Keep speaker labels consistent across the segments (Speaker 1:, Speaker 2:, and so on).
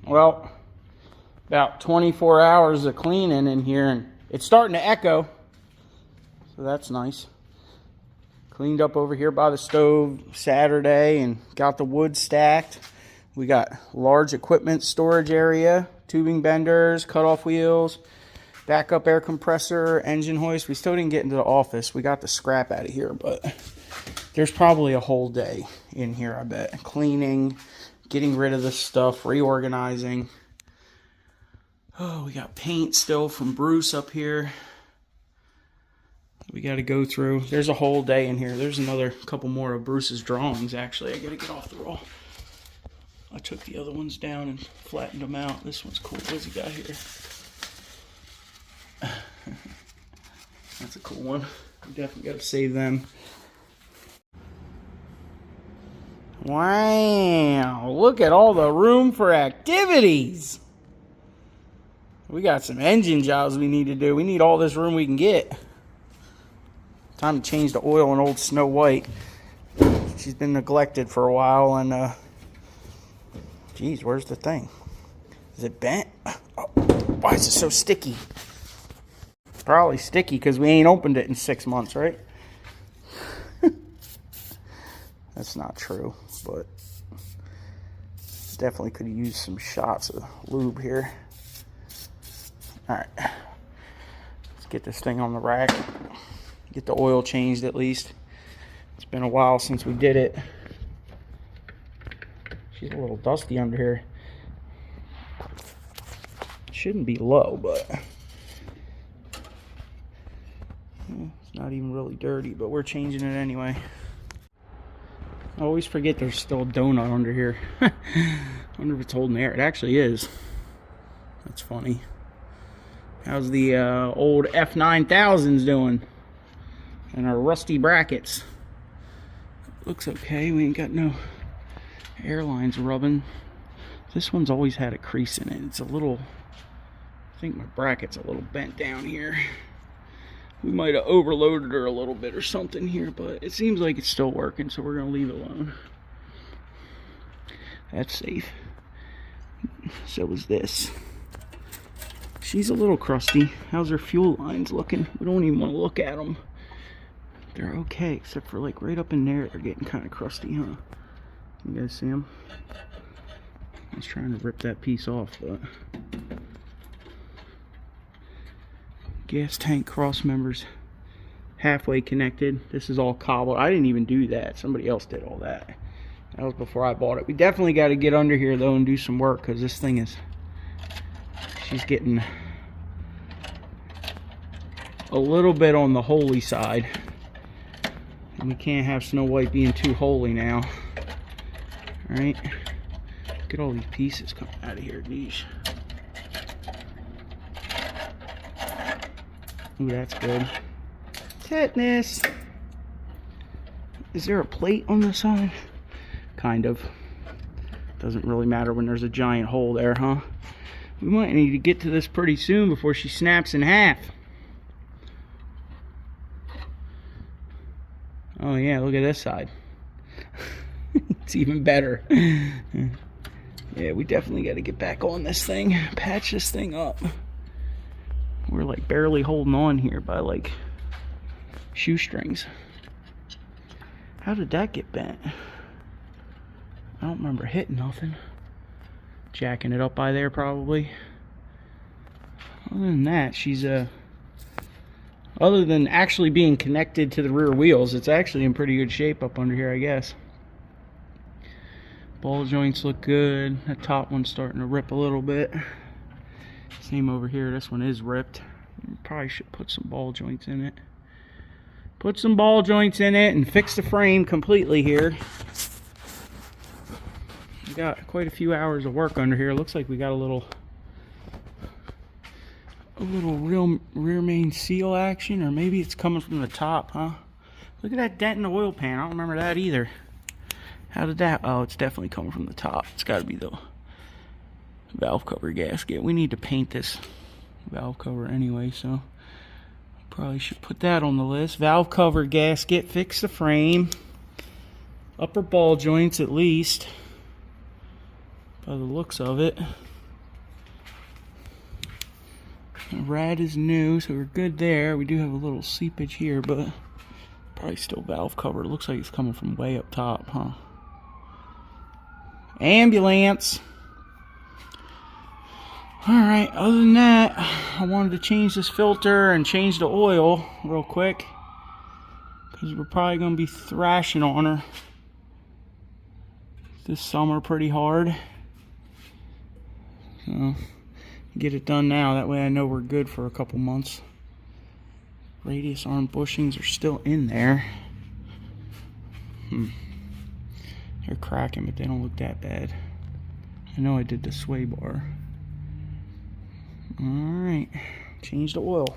Speaker 1: Well, about 24 hours of cleaning in here, and it's starting to echo, so that's nice. Cleaned up over here by the stove Saturday and got the wood stacked. We got large equipment storage area, tubing benders, cutoff wheels, backup air compressor, engine hoist. We still didn't get into the office. We got the scrap out of here, but there's probably a whole day in here, I bet. Cleaning, getting rid of this stuff, reorganizing. Oh, we got paint still from Bruce up here. We got to go through. There's a whole day in here. There's another couple more of Bruce's drawings, actually. I got to get off the roll. I took the other ones down and flattened them out. This one's cool. What's he got here? That's a cool one. We definitely got to save them. Wow, look at all the room for activities. We got some engine jobs we need to do. We need all this room we can get. Time to change the oil on old Snow White. She's been neglected for a while, and geez, where's the thing? Is it bent? Oh, why is it so sticky? Probably sticky because we ain't opened it in 6 months, right? That's not true, but definitely could have used some shots of lube here. All right, let's get this thing on the rack. Get the oil changed at least. It's been a while since we did it. She's a little dusty under here. Shouldn't be low, but it's not even really dirty, but we're changing it anyway. I always forget there's still a donut under here. I wonder if it's holding air. It actually is. That's funny. How's the old F9000s doing? And our rusty brackets. Looks okay. We ain't got no airlines rubbing. This one's always had a crease in it. It's a little, I think my bracket's a little bent down here. We might have overloaded her a little bit or something here, but it seems like it's still working, so we're gonna leave it alone. That's safe. So is this. She's a little crusty. How's her fuel lines looking? We don't even want to look at them. They're okay, except for like right up in there, they're getting kind of crusty, huh? You guys see them? I was trying to rip that piece off, but gas tank cross members halfway connected. This is all cobbled. I didn't even do that. Somebody else did all that. That was before I bought it. We definitely got to get under here though and do some work, because this thing is, she's getting a little bit on the holy side. And we can't have Snow White being too holy now. Alright. Look at all these pieces coming out of here. Geez. Ooh, that's good. Tetanus. Is there a plate on the side? Kind of. Doesn't really matter when there's a giant hole there, huh? We might need to get to this pretty soon before she snaps in half. Oh yeah, look at this side. It's even better. Yeah, we definitely got to get back on this thing. Patch this thing up. We're like barely holding on here by like shoestrings. How did that get bent? I don't remember hitting nothing. Jacking it up by there probably. Other than that, she's other than actually being connected to the rear wheels, it's actually in pretty good shape up under here, I guess. Ball joints look good. That top one's starting to rip a little bit. Same over here. This one is ripped. Probably should put some ball joints in it. Put some ball joints in it and fix the frame completely here. We got quite a few hours of work under here. Looks like we got a little rear main seal action, or maybe it's coming from the top, huh? Look at that dent in the oil pan. I don't remember that either. How did that? Oh, it's definitely coming from the top. It's got to be the valve cover gasket. We need to paint this valve cover anyway, so probably should put that on the list. Valve cover gasket, fix the frame, upper ball joints at least, by the looks of it. Rad is new, so we're good there. We do have a little seepage here, but probably still valve cover. It looks like it's coming from way up top, huh? Ambulance. Alright, other than that, I wanted to change this filter and change the oil real quick, because we're probably going to be thrashing on her this summer pretty hard. So, get it done now. That way I know we're good for a couple months. Radius arm bushings are still in there. They're cracking, but they don't look that bad. I know I did the sway bar. Alright, change the oil.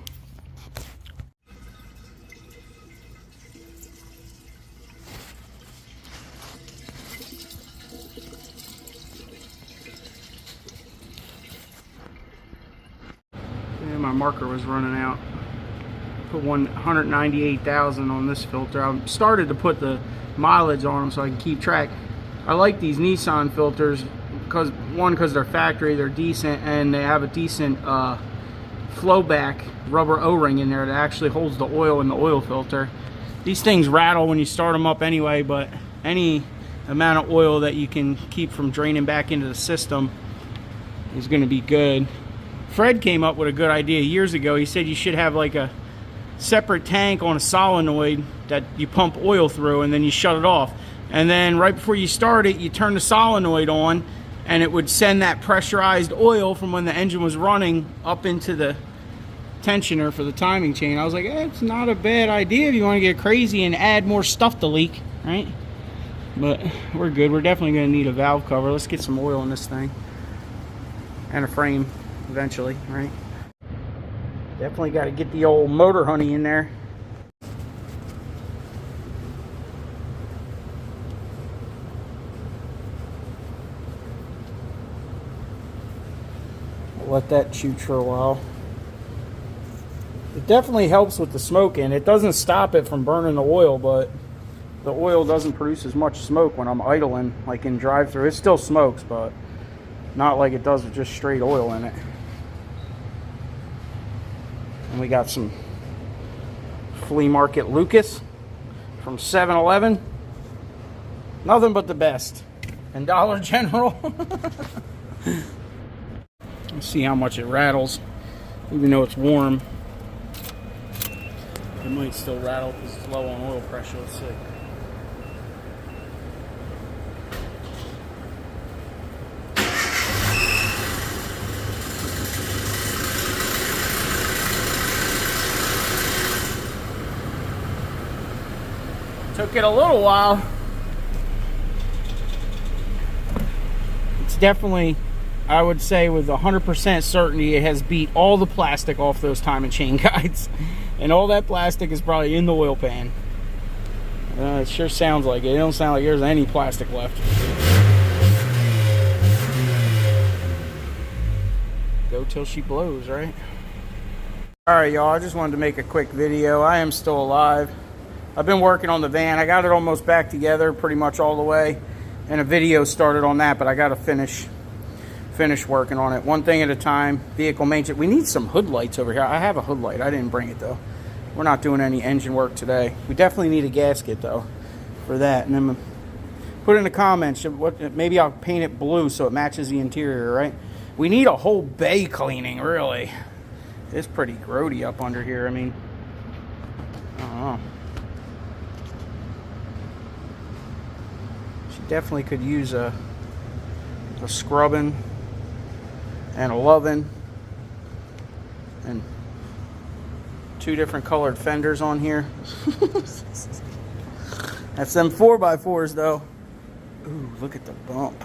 Speaker 1: And my marker was running out. Put 198,000 on this filter. I started to put the mileage on them so I can keep track. I like these Nissan filters because they're factory, they're decent, and they have a decent flowback rubber O-ring in there that actually holds the oil in the oil filter. These things rattle when you start them up anyway, but any amount of oil that you can keep from draining back into the system is going to be good. Fred came up with a good idea years ago. He said you should have like a separate tank on a solenoid that you pump oil through, and then you shut it off. And then right before you start it, you turn the solenoid on, and it would send that pressurized oil from when the engine was running up into the tensioner for the timing chain. I was like, it's not a bad idea if you want to get crazy and add more stuff to leak, right? But we're good. We're definitely going to need a valve cover. Let's get some oil in this thing. And a frame eventually, right? Definitely got to get the old motor honey in there. Let that shoot for a while. It definitely helps with the smoking. It doesn't stop it from burning the oil, but the oil doesn't produce as much smoke when I'm idling, like in drive-through. It still smokes, but not like it does with just straight oil in it. And we got some flea market Lucas from 7-Eleven. Nothing but the best. And Dollar General. Let's see how much it rattles, even though it's warm. It might still rattle because it's low on oil pressure. Let's see. Took it a little while. It's definitely, I would say with 100% certainty, it has beat all the plastic off those timing chain guides. And all that plastic is probably in the oil pan. It sure sounds like it. It don't sound like there's any plastic left. Go till she blows, right? Alright, y'all, I just wanted to make a quick video. I am still alive. I've been working on the van. I got it almost back together pretty much all the way. And a video started on that, but I got to finish working on it. One thing at a time. Vehicle maintenance. We need some hood lights over here. I have a hood light. I didn't bring it, though. We're not doing any engine work today. We definitely need a gasket, though, for that. And then put in the comments. Maybe I'll paint it blue so it matches the interior, right? We need a whole bay cleaning, really. It's pretty grody up under here. I mean, I don't know. She definitely could use a scrubbing and a loving and 2 different colored fenders on here. That's them 4x4s though. Ooh, look at the bump.